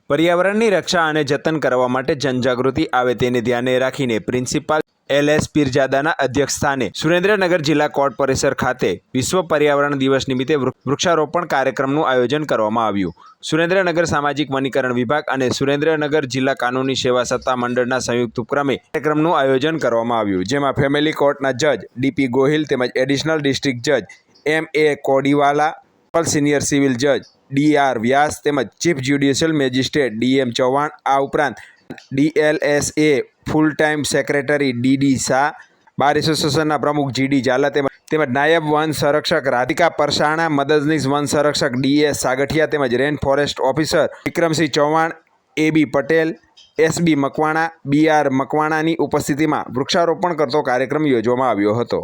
પર્યાવરણની રક્ષા અને જતન કરવા માટે જનજાગૃતિ આવે તેને ધ્યાને રાખીને પ્રિન્સિપાલ LS પીરજાદાના અધ્યક્ષસ્થાને સુરેન્દ્રનગર જિલ્લા કોર્ટ પરિસર ખાતે વિશ્વ પર્યાવરણ દિવસ નિમિત્તે વૃક્ષારોપણ કાર્યક્રમનું આયોજન કરવામાં આવ્યું। સુરેન્દ્રનગર સામાજિક વનીકરણ વિભાગ અને સુરેન્દ્રનગર જિલ્લા કાનૂની સેવા સત્તા મંડળના સંયુક્ત ઉપક્રમે કાર્યક્રમનું આયોજન કરવામાં આવ્યું, જેમાં ફેમિલી કોર્ટના જજ DP ગોહિલ તેમજ એડિશનલ ડિસ્ટ્રિક્ટ જજ MA કોડીવાલા, સિનિયર સિવિલ જજ DR વ્યાસ તેમજ chief judicial magistrate DM Chauhan, આ ઉપરાંત DLSA full time secretary DD Shah, bar એસોસિએશનના પ્રમુખ GD ઝાલા તેમજ નાયબ વન સંરક્ષક રાધિકા પરસાણા, મદદનીશ વન સંરક્ષક DS સાગઠિયા તેમજ rain forest officer Vikramsinh Chauhan, AB Patel, SB Makwana, BR મકવાણાની ઉપસ્થિતિમાં વૃક્ષારોપણ કરતો કાર્યક્રમ યોજવામાં આવ્યો હતો।